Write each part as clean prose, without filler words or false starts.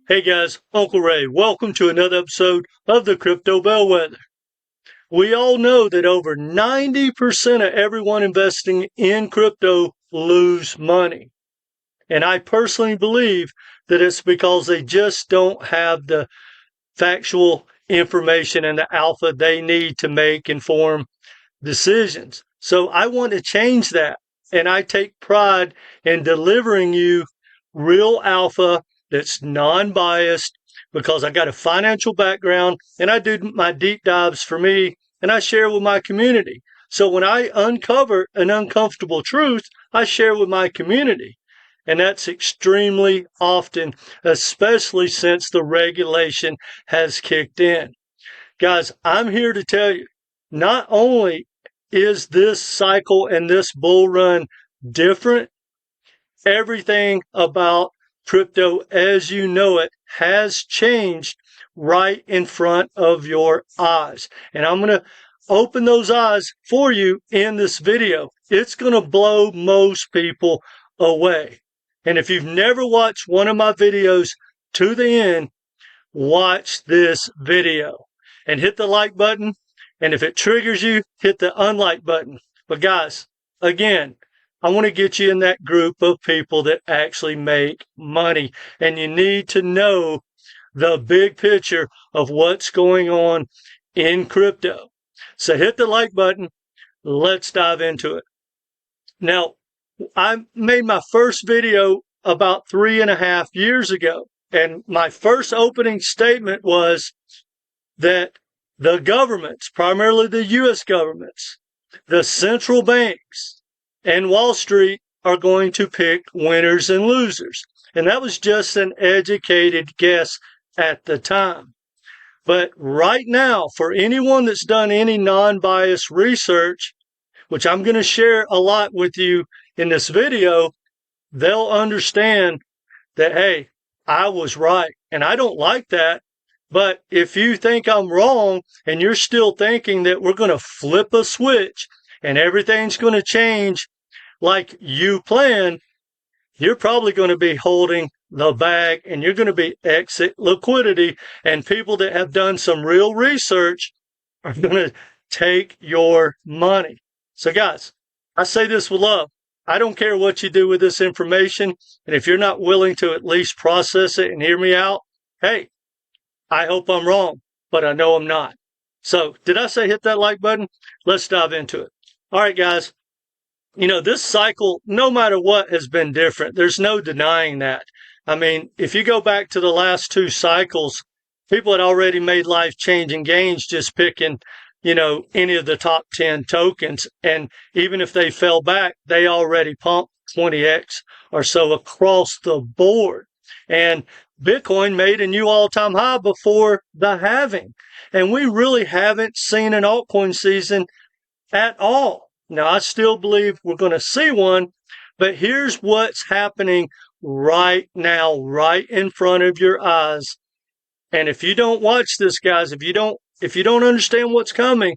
Hey guys, Uncle Ray. Welcome to another episode of the Crypto Bellwether. We all know that over 90% of everyone investing in crypto lose money. And I personally believe that it's because they just don't have the factual information and the alpha they need to make informed decisions. So I want to change that. And I take pride in delivering you real alpha that's non-biased because I got a financial background and I do my deep dives for me and I share with my community. So when I uncover an uncomfortable truth, I share with my community. And that's extremely often, especially since the regulation has kicked in. Guys, I'm here to tell you, not only is this cycle and this bull run different, everything about crypto as you know it has changed right in front of your eyes. And I'm going to open those eyes for you in this video. It's going to blow most people away. And if you've never watched one of my videos to the end, watch this video and hit the like button. And if it triggers you, hit the unlike button. But guys, again, I want to get you in that group of people that actually make money. And you need to know the big picture of what's going on in crypto. So hit the like button. Let's dive into it. Now, I made my first video about 3.5 years ago. And my first opening statement was that the governments, primarily the U.S. governments, the central banks, and Wall Street are going to pick winners and losers. And that was just an educated guess at the time. But right now, for anyone that's done any non-biased research, which I'm going to share a lot with you in this video, they'll understand that, hey, I was right. And I don't like that. But if you think I'm wrong and you're still thinking that we're going to flip a switch and everything's going to change like you plan, you're probably going to be holding the bag and you're going to be exit liquidity. And people that have done some real research are going to take your money. So guys, I say this with love. I don't care what you do with this information. And if you're not willing to at least process it and hear me out, hey, I hope I'm wrong, but I know I'm not. So did I say hit that like button? Let's dive into it. All right, guys. You know, this cycle, no matter what, has been different. There's no denying that. I mean, if you go back to the last two cycles, people had already made life-changing gains just picking, any of the top 10 tokens. And even if they fell back, they already pumped 20x or so across the board. And Bitcoin made a new all-time high before the halving. And we really haven't seen an altcoin season at all. Now, I still believe we're going to see one, but here's what's happening right now, right in front of your eyes. And if you don't watch this, guys, if you don't understand what's coming,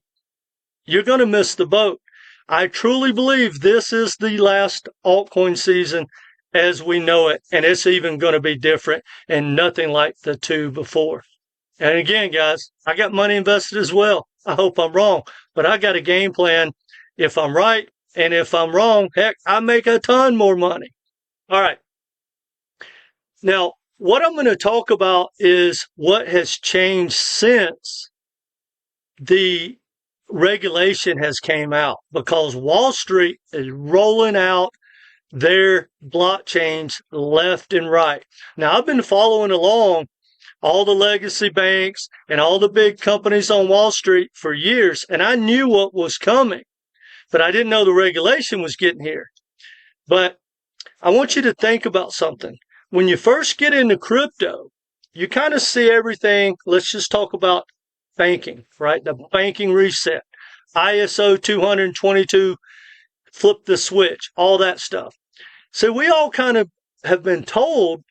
you're going to miss the boat. I truly believe this is the last altcoin season as we know it, and it's even going to be different and nothing like the two before. And again, guys, I got money invested as well. I hope I'm wrong, but I got a game plan. If I'm right and if I'm wrong, heck, I make a ton more money. All right. Now, what I'm going to talk about is what has changed since the regulation has came out, because Wall Street is rolling out their blockchains left and right. Now, I've been following along all the legacy banks and all the big companies on Wall Street for years, and I knew what was coming, but I didn't know the regulation was getting here. But I want you to think about something. When you first get into crypto, you kind of see everything. Let's just talk about banking, right? The banking reset, ISO20022, flip the switch, all that stuff. So we all kind of have been told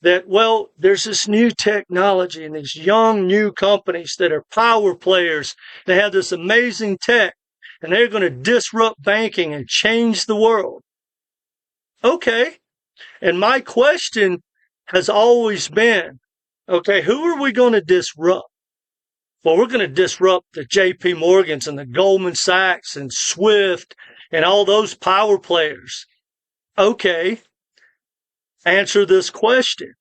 that, well, there's this new technology and these young new companies that are power players. They have this amazing tech and they're going to disrupt banking and change the world. Okay. And my question has always been, Okay, who are we going to disrupt? Well, we're going to disrupt the JPMorgans and the Goldman Sachs and Swift and all those power players. Okay, answer this question.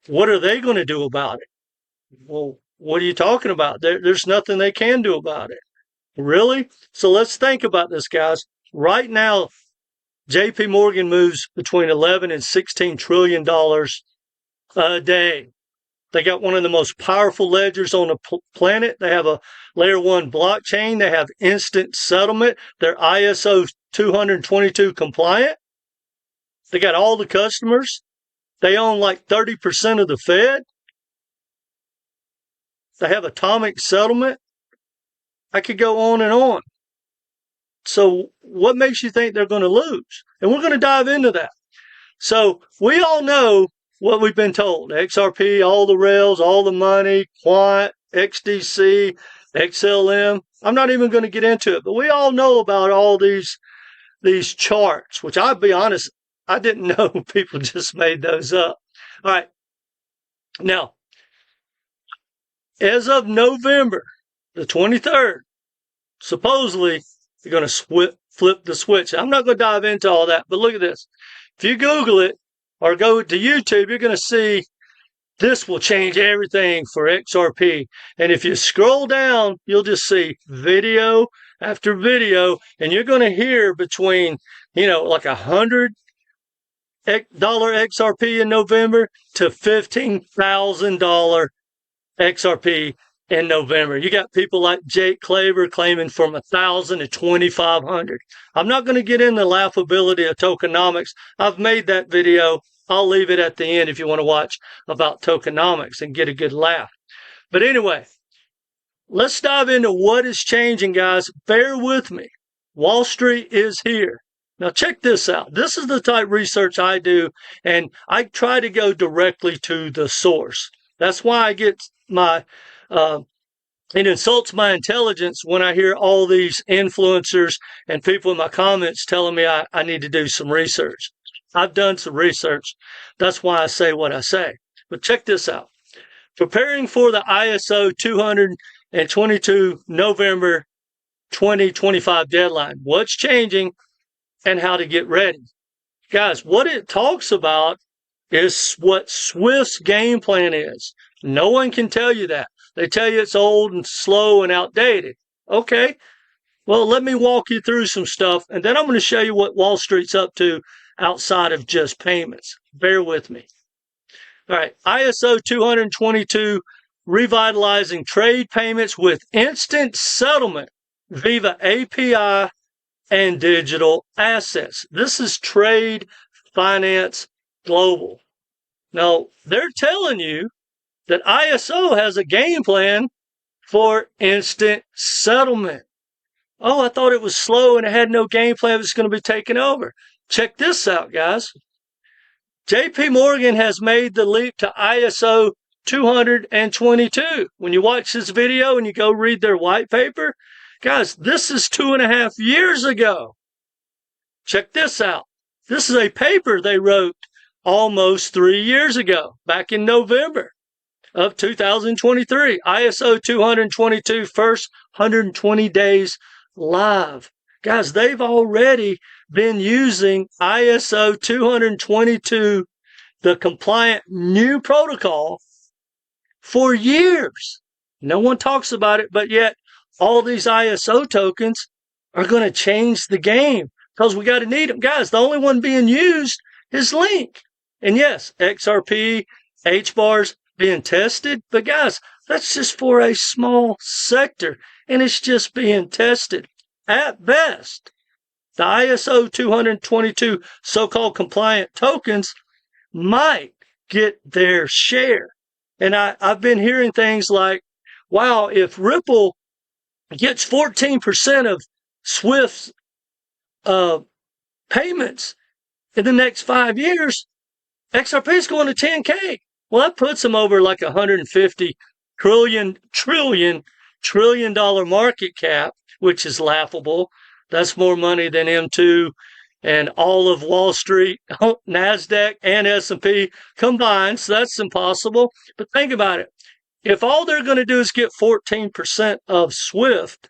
What are they going to do about it? Well, what are you talking about? There's nothing they can do about it. Really? So let's think about this, guys. Right now, JP Morgan moves between 11 and 16 trillion dollars a day. They got one of the most powerful ledgers on the planet. They have a layer 1 blockchain. They have instant settlement. They're ISO 20022 compliant. They got all the customers. They own like 30% of the Fed. They have atomic settlement. I could go on and on. So what makes you think they're going to lose? And we're going to dive into that. So we all know what we've been told. XRP, all the rails, all the money, Quant, XDC, XLM. I'm not even going to get into it, but we all know about all these charts, which I'll be honest, I didn't know people just made those up. All right. Now, as of November the 23rd, supposedly you're going to flip the switch. I'm not going to dive into all that, but look at this. If you Google it or go to YouTube, you're going to see this will change everything for XRP. And if you scroll down, you'll just see video after video, and you're going to hear between, like $100 XRP in November to $15,000 XRP in November. You got people like Jake Claver claiming from 1,000 to 2,500. I'm not going to get into the laughability of tokenomics. I've made that video. I'll leave it at the end if you want to watch about tokenomics and get a good laugh. But anyway, let's dive into what is changing, guys. Bear with me. Wall Street is here. Now check this out. This is the type of research I do, and I try to go directly to the source. That's why I get my it insults my intelligence when I hear all these influencers and people in my comments telling me I need to do some research. I've done some research. That's why I say what I say. But check this out. Preparing for the ISO 20022 November 2025 deadline. What's changing and how to get ready. Guys, what it talks about is what Swift's game plan is. No one can tell you that. They tell you it's old and slow and outdated. Okay, well, let me walk you through some stuff, and then I'm going to show you what Wall Street's up to outside of just payments. Bear with me. All right, ISO 20022, revitalizing trade payments with instant settlement via API and digital assets. This is Trade Finance Global. Now, they're telling you that ISO has a game plan for instant settlement. Oh, I thought it was slow and it had no game plan. It's going to be taken over. Check this out, guys. JPMorgan has made the leap to ISO 20022. When you watch this video and you go read their white paper, guys, this is 2.5 years ago. Check this out. This is a paper they wrote almost 3 years ago, back in November of 2023. ISO 20022 first 120 days live. Guys, they've already been using ISO 20022, the compliant new protocol, for years. No one talks about it, but yet all these ISO tokens are going to change the game because we got to need them. Guys, the only one being used is Link. And yes, XRP, HBARs being tested, but guys, that's just for a small sector, and it's just being tested. At best, the ISO 20022 so-called compliant tokens might get their share. And I've been hearing things like, wow, if Ripple gets 14% of Swift's payments in the next 5 years, XRP is going to 10K. Well, that puts them over like $150 trillion market cap, which is laughable. That's more money than M2 and all of Wall Street, NASDAQ, and S&P combined. So that's impossible. But think about it. If all they're going to do is get 14% of SWIFT,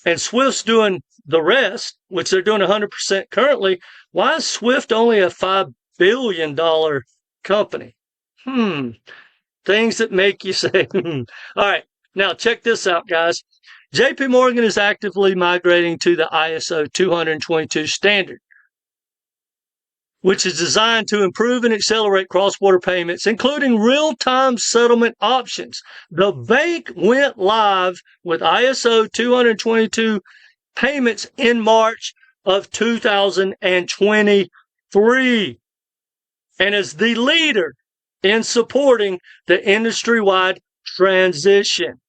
and Swift's doing the rest, which they're doing 100% currently, why is Swift only a $5 billion company? Things that make you say, All right, now check this out, guys. JPMorgan is actively migrating to the ISO20022 standard, which is designed to improve and accelerate cross-border payments, including real-time settlement options. The bank went live with ISO20022 payments in March of 2023 and is the leader in supporting the industry-wide transition,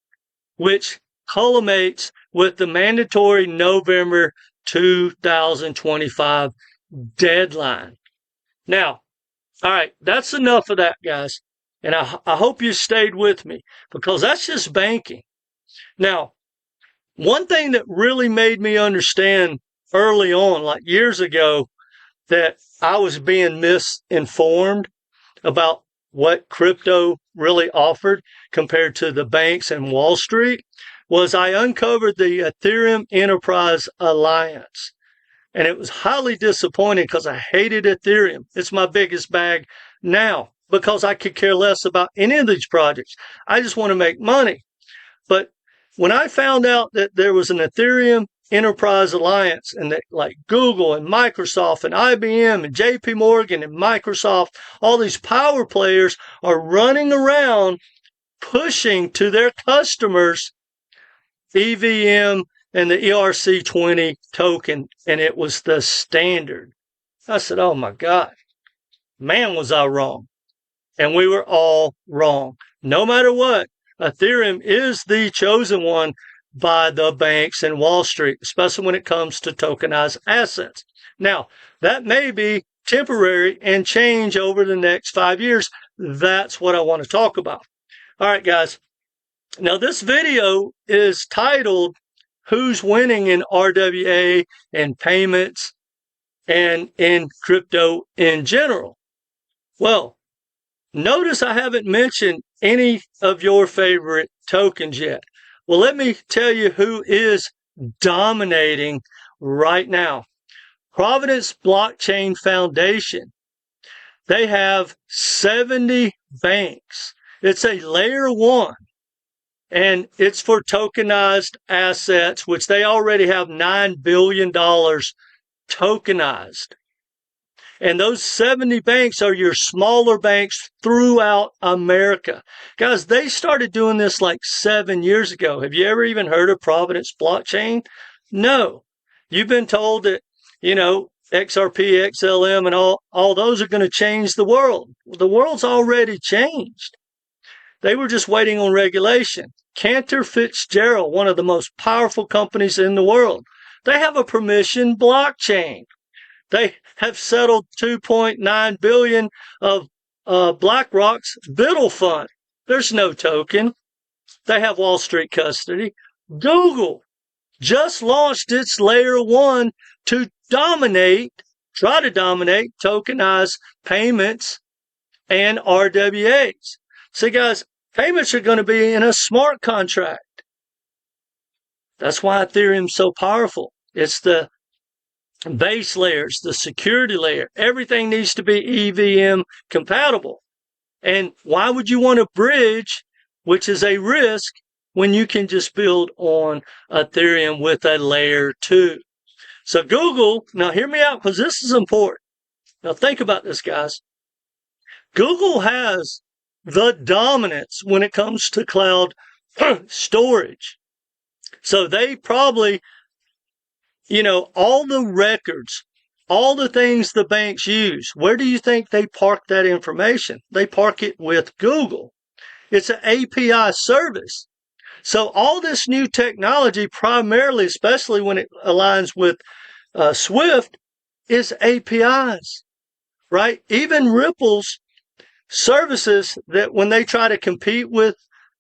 which culminates with the mandatory November 2025 deadline. Now, all right, that's enough of that, guys. And I hope you stayed with me because that's just banking. Now, one thing that really made me understand early on, like years ago, that I was being misinformed about what crypto really offered compared to the banks and Wall Street was I uncovered the Ethereum Enterprise Alliance. And it was highly disappointing because I hated Ethereum. It's my biggest bag now because I could care less about any of these projects. I just want to make money. But when I found out that there was an Ethereum Enterprise Alliance and that like Google and Microsoft and IBM and JPMorgan and Microsoft, all these power players are running around pushing to their customers EVM and the ERC20 token, and it was the standard. I said, oh my God, man, was I wrong. And we were all wrong. No matter what, Ethereum is the chosen one by the banks and Wall Street, especially when it comes to tokenized assets. Now, that may be temporary and change over the next 5 years. That's what I want to talk about. All right, guys. Now, this video is titled, Who's Winning in RWA and Payments and in Crypto in General? Well, notice I haven't mentioned any of your favorite tokens yet. Well, let me tell you who is dominating right now. Providence Blockchain Foundation. They have 70 banks. It's a layer 1, and it's for tokenized assets, which they already have $9 billion tokenized. And those 70 banks are your smaller banks throughout America. Guys, they started doing this like 7 years ago. Have you ever even heard of Providence Blockchain? No. You've been told that, XRP, XLM, and all those are going to change the world. Well, the world's already changed. They were just waiting on regulation. Cantor Fitzgerald, one of the most powerful companies in the world, they have a permission blockchain. They have settled $2.9 billion of BlackRock's Biddle Fund. There's no token. They have Wall Street custody. Google just launched its layer 1 to try to dominate tokenized payments and RWAs. See, guys, payments are going to be in a smart contract. That's why Ethereum's so powerful. It's the base layers, the security layer. Everything needs to be EVM compatible. And why would you want a bridge, which is a risk, when you can just build on Ethereum with a layer 2? So Google, now hear me out because this is important. Now think about this, guys. Google has the dominance when it comes to cloud storage. So they probably, all the records, all the things the banks use, where do you think they park that information? They park it with Google. It's an API service. So all this new technology, primarily, especially when it aligns with Swift, is APIs, right? Even Ripple's services that when they try to compete with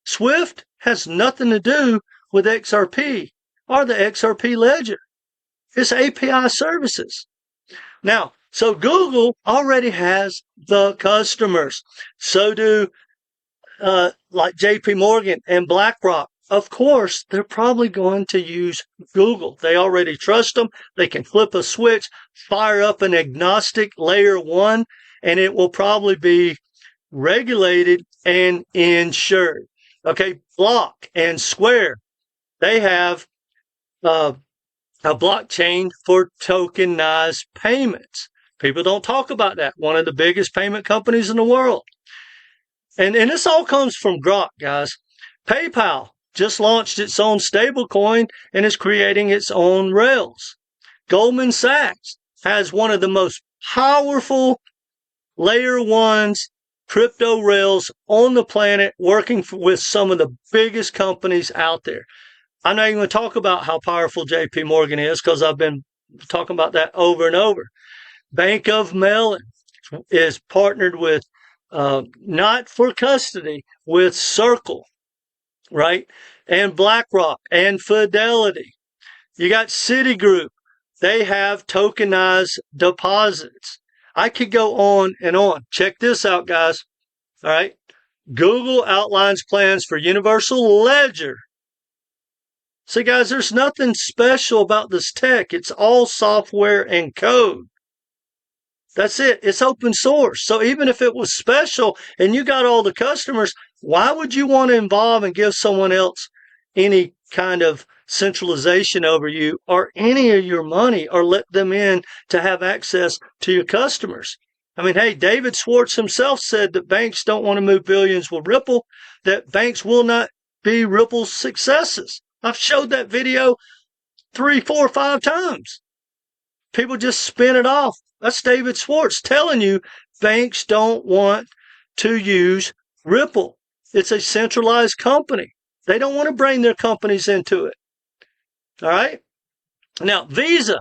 Swift has nothing to do with XRP or the XRP ledger. It's API services. Now, so Google already has the customers. So do like JPMorgan and BlackRock. Of course, they're probably going to use Google. They already trust them. They can flip a switch, fire up an agnostic layer 1, and it will probably be regulated and insured. Okay, Block and Square, they have a blockchain for tokenized payments. People don't talk about that. One of the biggest payment companies in the world. And this all comes from Grok, guys. PayPal just launched its own stablecoin and is creating its own rails. Goldman Sachs has one of the most powerful layer 1s crypto rails on the planet, working with some of the biggest companies out there. I'm not even going to talk about how powerful JPMorgan is because I've been talking about that over and over. Bank of Mellon is partnered with, not for custody, with Circle, right? And BlackRock and Fidelity. You got Citigroup. They have tokenized deposits. I could go on and on. Check this out, guys. All right. Google outlines plans for universal ledger. See, guys, there's nothing special about this tech. It's all software and code. That's it. It's open source. So even if it was special and you got all the customers, why would you want to involve and give someone else any kind of centralization over you or any of your money or let them in to have access to your customers? I mean, hey, David Schwartz himself said that banks don't want to move billions with Ripple, that banks will not be Ripple's successes. I've showed that video 3, 4, 5 times. People just spin it off. That's David Schwartz telling you banks don't want to use Ripple. It's a centralized company. They don't want to bring their companies into it. All right? Now, Visa.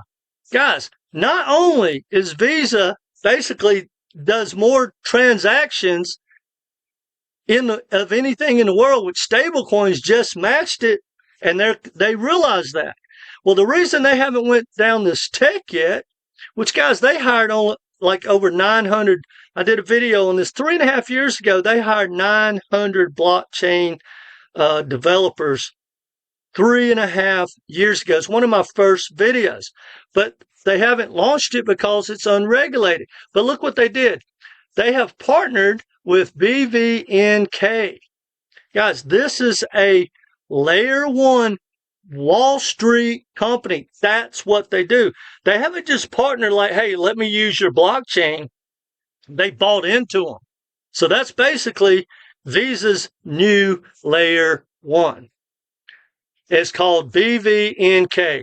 Guys, not only is Visa basically does more transactions of anything in the world, with stablecoins just matched it, and they realize that. Well, the reason they haven't went down this tech yet, which, guys, they hired on like over 900. I did a video on this 3.5 years ago. They hired 900 blockchain developers 3.5 years ago. It's one of my first videos, but they haven't launched it because it's unregulated. But look what they did. They have partnered with BVNK. Guys, this is a layer 1 Wall Street company. That's what they do. They haven't just partnered like, hey, let me use your blockchain. They bought into them. So that's basically Visa's new layer 1. It's called BVNK.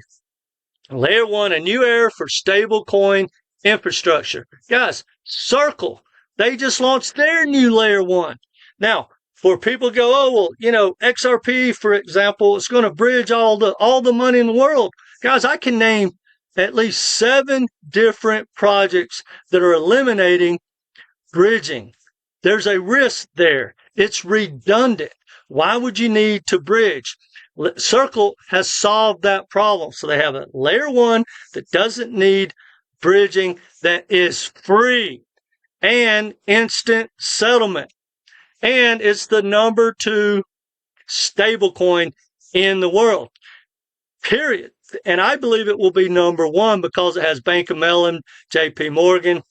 Layer 1, a new era for stablecoin infrastructure. Guys, Circle, they just launched their new layer 1. Now, for people go, oh, well, you know, XRP, for example, is going to bridge all the money in the world. Guys, I can name at least 7 different projects that are eliminating bridging. There's a risk there. It's redundant. Why would you need to bridge? Circle has solved that problem. So they have a layer 1 that doesn't need bridging, that is free and instant settlement. And it's the number 2 stablecoin in the world, period. And I believe it will be number 1 because it has Bank of Mellon, JPMorgan,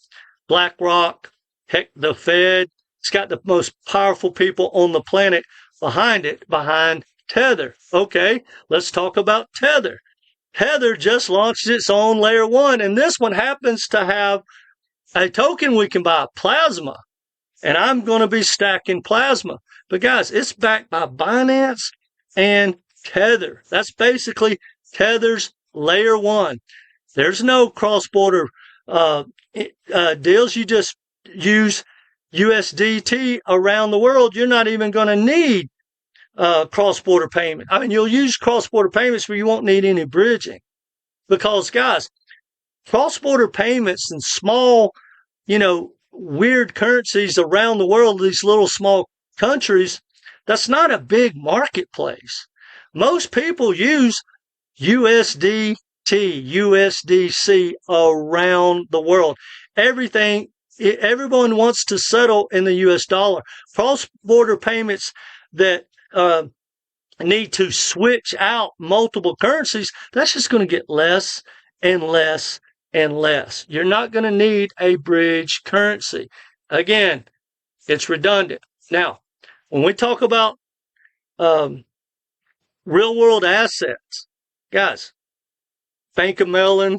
BlackRock, heck, the Fed. It's got the most powerful people on the planet behind it, behind Tether. Okay, let's talk about Tether. Tether just launched its own layer 1, and this one happens to have a token we can buy, Plasma. And I'm going to be stacking Plasma. But guys, it's backed by Binance and Tether. That's basically Tether's layer 1. There's no cross-border deals. You just use USDT around the world. You're not even going to need cross-border payment. I mean, you'll use cross-border payments, but you won't need any bridging. Because, guys, cross-border payments and small, weird currencies around the world, these little small countries, that's not a big marketplace. Most people use USDT. USDC around the world. Everyone wants to settle in the US dollar. Cross-border payments that need to switch out multiple currencies, that's just going to get less and less and less. You're not going to need a bridge currency. Again, it's redundant. Now, when we talk about real world assets, guys, Bank of Mellon,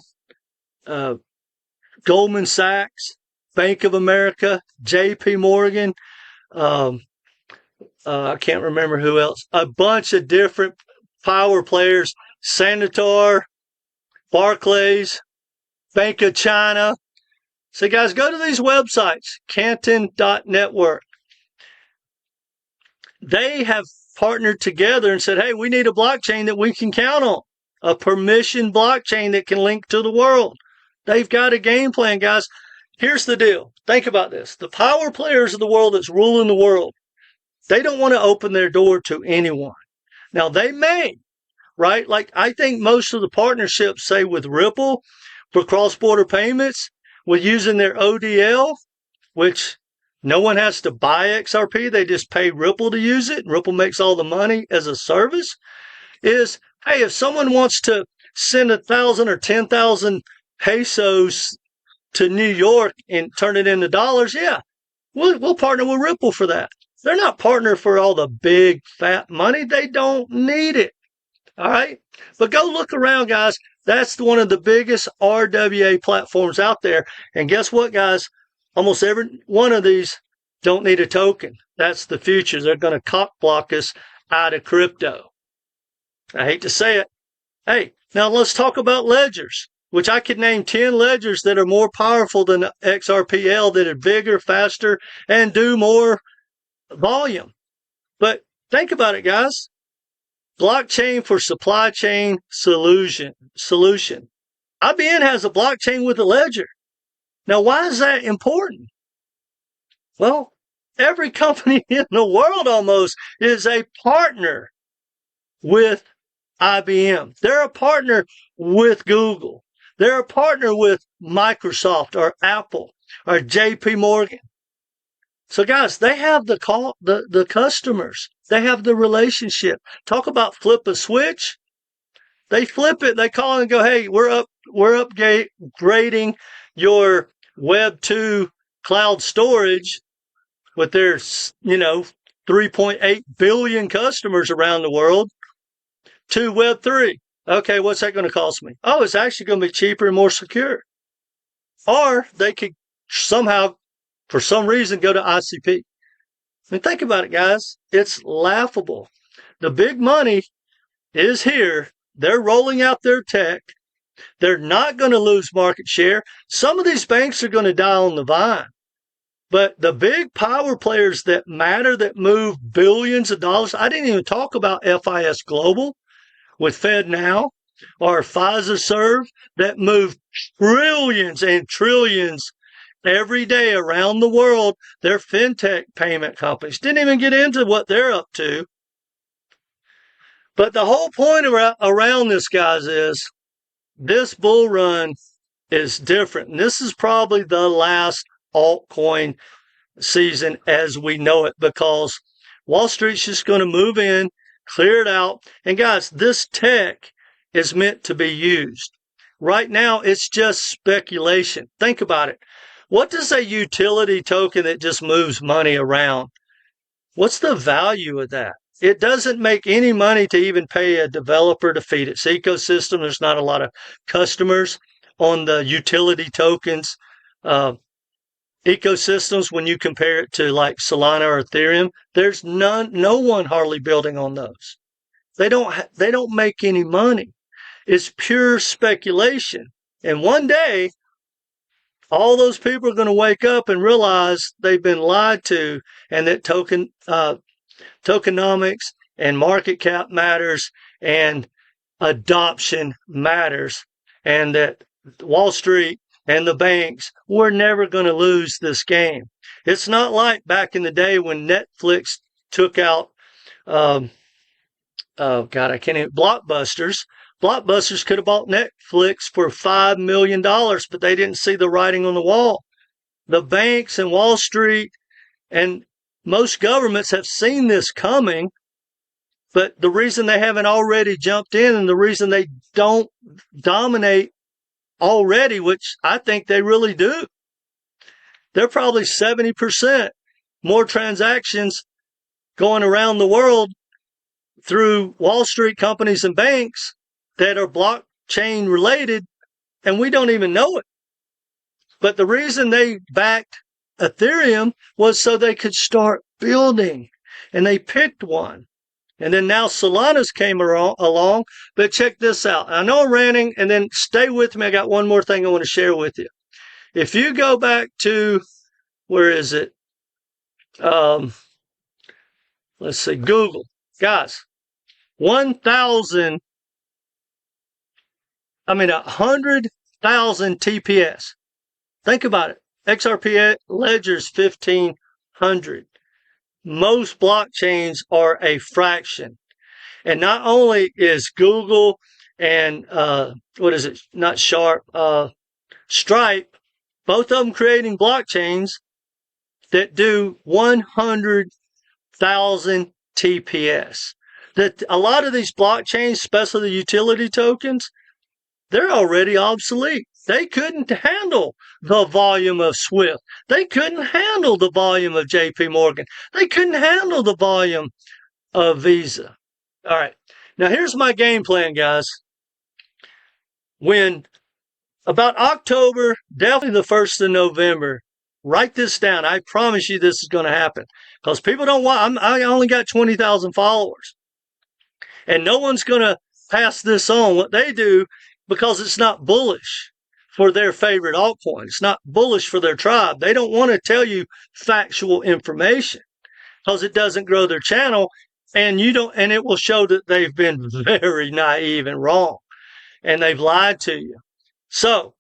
Goldman Sachs, Bank of America, JPMorgan, I can't remember who else, a bunch of different power players, Senator, Barclays, Bank of China. So guys, go to these websites, Canton.network. They have partnered together and said, hey, we need a blockchain that we can count on, a permission blockchain that can link to the world. They've got a game plan, guys. Here's the deal. Think about this. The power players of the world that's ruling the world, they don't want to open their door to anyone. Now, they may, right? Like, I think most of the partnerships, say with Ripple for cross-border payments, with using their ODL, which no one has to buy XRP. They just pay Ripple to use it. Ripple makes all the money as a service. Is, hey, if someone wants to send 1,000 or 10,000 pesos to New York and turn it into dollars, yeah, we'll partner with Ripple for that. They're not partner for all the big fat money. They don't need it. All right. But go look around, guys. That's one of the biggest RWA platforms out there. And guess what, guys? Almost every one of these don't need a token. That's the future. They're going to cock block us out of crypto. I hate to say it. Hey, now let's talk about ledgers, which I could name 10 ledgers that are more powerful than XRPL, that are bigger, faster, and do more volume. But think about it, guys. Blockchain for supply chain solution. IBM has a blockchain with a ledger. Now, why is that important? Well, every company in the world almost is a partner with IBM. They're a partner with Google. They're a partner with Microsoft or Apple or JPMorgan. So, guys, they have the customers. They have the relationship. Talk about flip a switch. They flip it. They call and go, hey, we're upgrading your Web 2 cloud storage with their, 3.8 billion customers around the world to Web 3. Okay, what's that going to cost me? Oh, it's actually going to be cheaper and more secure. Or they could somehow, for some reason, go to ICP. I mean, think about it, guys. It's laughable. The big money is here. They're rolling out their tech. They're not going to lose market share. Some of these banks are going to die on the vine. But the big power players that matter, that move billions of dollars, I didn't even talk about FIS Global with FedNow or Pfizer that move trillions and trillions every day around the world. They're fintech payment companies. Didn't even get into what they're up to. But the whole point around this, guys, is this bull run is different. And this is probably the last altcoin season as we know it, because Wall Street's just going to move in, clear it out. And guys, this tech is meant to be used. Right now, it's just speculation. Think about it. What does a utility token that just moves money around? What's the value of that? It doesn't make any money to even pay a developer to feed its ecosystem. There's not a lot of customers on the utility tokens ecosystems when you compare it to like Solana or Ethereum. There's no one hardly building on those. They don't make any money. It's pure speculation. And one day, all those people are going to wake up and realize they've been lied to, and that tokenomics and market cap matters and adoption matters, and that Wall Street and the banks, we're never going to lose this game. It's not like back in the day when Netflix took out, Blockbusters. Blockbusters could have bought Netflix for $5 million, but they didn't see the writing on the wall. The banks and Wall Street and most governments have seen this coming, but the reason they haven't already jumped in and the reason they don't dominate already, which I think they really do, they're probably 70% more transactions going around the world through Wall Street companies and banks that are blockchain related, and we don't even know it. But the reason they backed Ethereum was so they could start building, and they picked one. And then now Solana's came along, but check this out. I know I'm ranting, and then stay with me. I got one more thing I want to share with you. If you go back to, where is it? Let's see, Google. Guys, 100,000 TPS. Think about it. XRP ledgers 1,500. Most blockchains are a fraction. And not only is Google and, not Sharp, Stripe, both of them creating blockchains that do 100,000 TPS. That a lot of these blockchains, especially the utility tokens, they're already obsolete. They couldn't handle the volume of Swift. They couldn't handle the volume of JPMorgan. They couldn't handle the volume of Visa. All right. Now here's my game plan, guys. When about October, definitely the 1st of November, write this down. I promise you this is going to happen. Because people don't want, I only got 20,000 followers. And no one's going to pass this on, what they do, because it's not bullish for their favorite altcoin. It's not bullish for their tribe. They don't want to tell you factual information because it doesn't grow their channel, and it will show that they've been very naive and wrong, and they've lied to you. So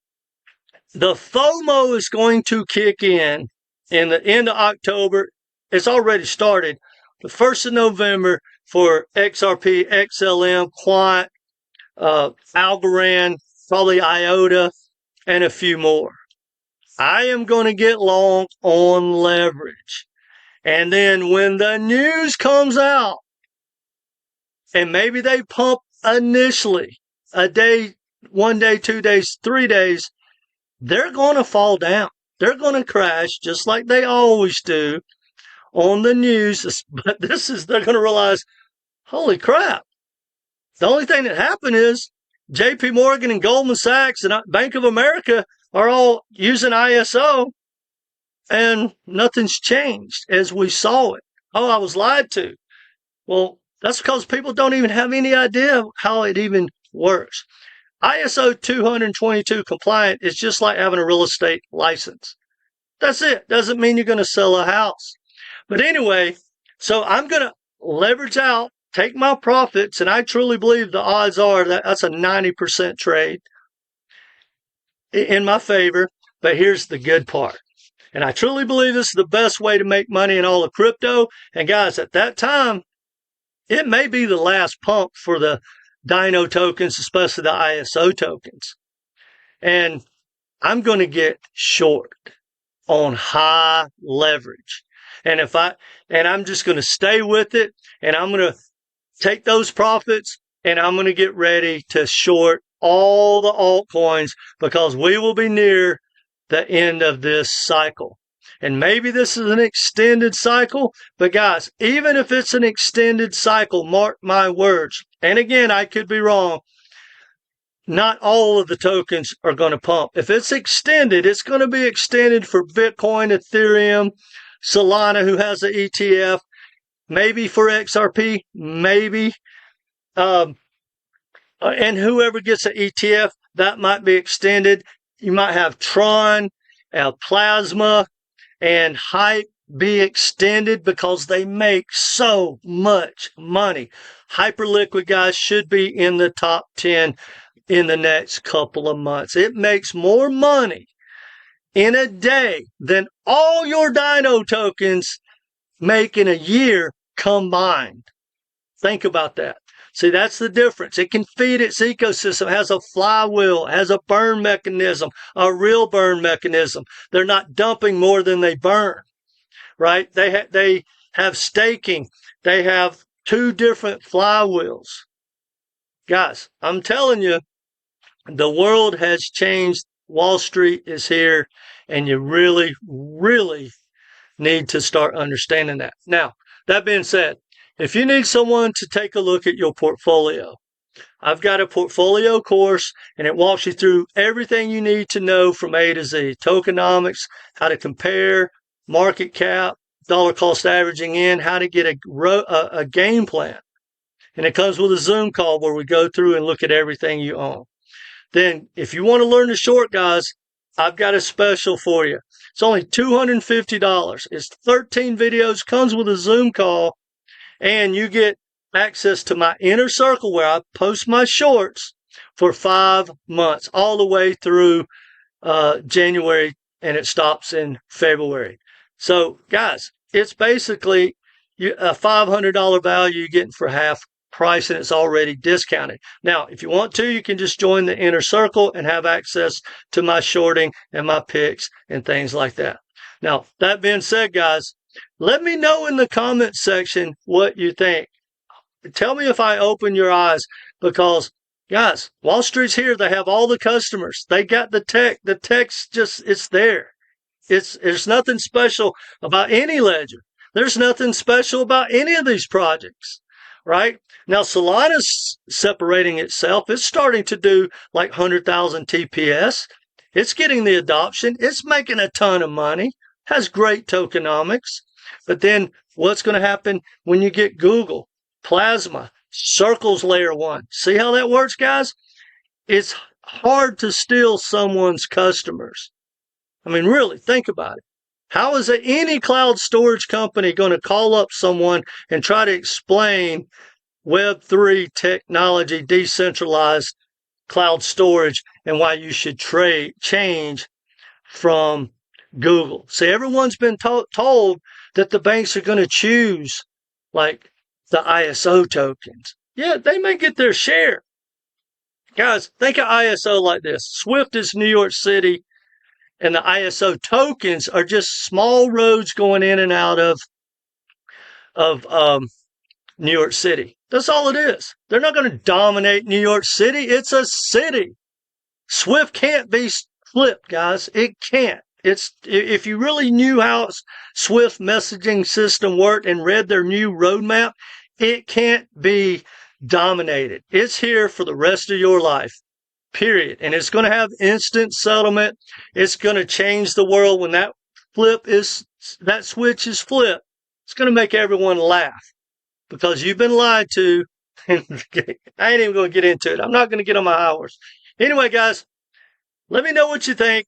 the FOMO is going to kick in the end of October. It's already started. The 1st of November for XRP, XLM, Quant, Algorand, probably IOTA, and a few more. I am going to get long on leverage. And then when the news comes out, and maybe they pump initially, a day, 1 day, 2 days, 3 days, they're going to fall down. They're going to crash just like they always do on the news. But they're going to realize, holy crap. The only thing that happened is JPMorgan and Goldman Sachs and Bank of America are all using ISO, and nothing's changed as we saw it. Oh, I was lied to. Well, that's because people don't even have any idea how it even works. ISO20022 Compliant is just like having a real estate license. That's it. Doesn't mean you're going to sell a house. But anyway, so I'm going to leverage out, take my profits, and I truly believe the odds are that that's a 90% trade in my favor. But here's the good part. And I truly believe this is the best way to make money in all of crypto. And guys, at that time, it may be the last pump for the Dino tokens, especially the ISO tokens. And I'm going to get short on high leverage. And I'm just going to stay with it, and I'm going to take those profits, and I'm going to get ready to short all the altcoins because we will be near the end of this cycle. And maybe this is an extended cycle, but guys, even if it's an extended cycle, mark my words, and again, I could be wrong, not all of the tokens are going to pump. If it's extended, it's going to be extended for Bitcoin, Ethereum, Solana, who has an ETF, maybe for XRP, maybe, and whoever gets an ETF, that might be extended. You might have Tron, Plasma, and Hype be extended because they make so much money. Hyperliquid, guys, should be in the top 10 in the next couple of months. It makes more money in a day than all your Dino tokens make in a year combined. Think about that. See, that's the difference. It can feed its ecosystem, it has a flywheel, it has a burn mechanism, a real burn mechanism. They're not dumping more than they burn, right? They have staking. They have two different flywheels. Guys, I'm telling you, the world has changed. Wall Street is here, and you really, really need to start understanding that. Now, that being said, if you need someone to take a look at your portfolio, I've got a portfolio course and it walks you through everything you need to know from A to Z. Tokenomics, how to compare, market cap, dollar cost averaging in, how to get a game plan. And it comes with a Zoom call where we go through and look at everything you own. Then if you want to learn the short, guys, I've got a special for you. It's only $250. It's 13 videos, comes with a Zoom call, and you get access to my inner circle where I post my shorts for 5 months, all the way through January, and it stops in February. So, guys, it's basically a $500 value you're getting for half price, and it's already discounted. Now, if you want to, you can just join the inner circle and have access to my shorting and my picks and things like that. Now, that being said, guys, let me know in the comment section what you think. Tell me if I open your eyes, because, guys, Wall Street's here. They have all the customers. They got the tech. The tech's just, it's there. There's nothing special about any ledger. There's nothing special about any of these projects, right? Now, Solana's separating itself. It's starting to do like 100,000 TPS. It's getting the adoption. It's making a ton of money. Has great tokenomics. But then what's going to happen when you get Google, Plasma, Circle's layer 1? See how that works, guys? It's hard to steal someone's customers. I mean, really, think about it. How is any cloud storage company going to call up someone and try to explain Web3 technology, decentralized cloud storage, and why you should change from Google? See, everyone's been told that the banks are going to choose like the ISO tokens. Yeah, they may get their share. Guys, think of ISO like this. SWIFT is New York City, and the ISO tokens are just small roads going in and out of New York City. That's all it is. They're not going to dominate New York City. It's a city. SWIFT can't be flipped, guys. It can't. If you really knew how Swift messaging system worked and read their new roadmap, it can't be dominated. It's here for the rest of your life, period. And it's going to have instant settlement. It's going to change the world when that switch is flipped. It's going to make everyone laugh because you've been lied to. I ain't even going to get into it. I'm not going to get on my hours. Anyway, guys, let me know what you think.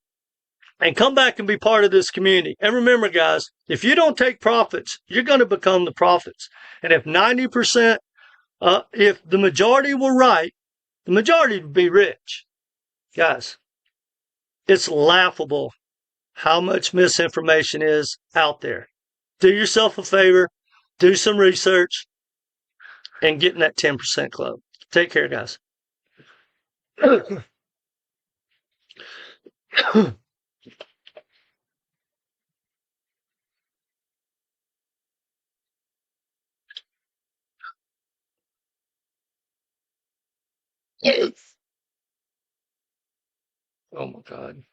And come back and be part of this community. And remember, guys, if you don't take profits, you're going to become the prophets. And if 90%, if the majority were right, the majority would be rich. Guys, it's laughable how much misinformation is out there. Do yourself a favor, do some research, and get in that 10% club. Take care, guys. Oh my God.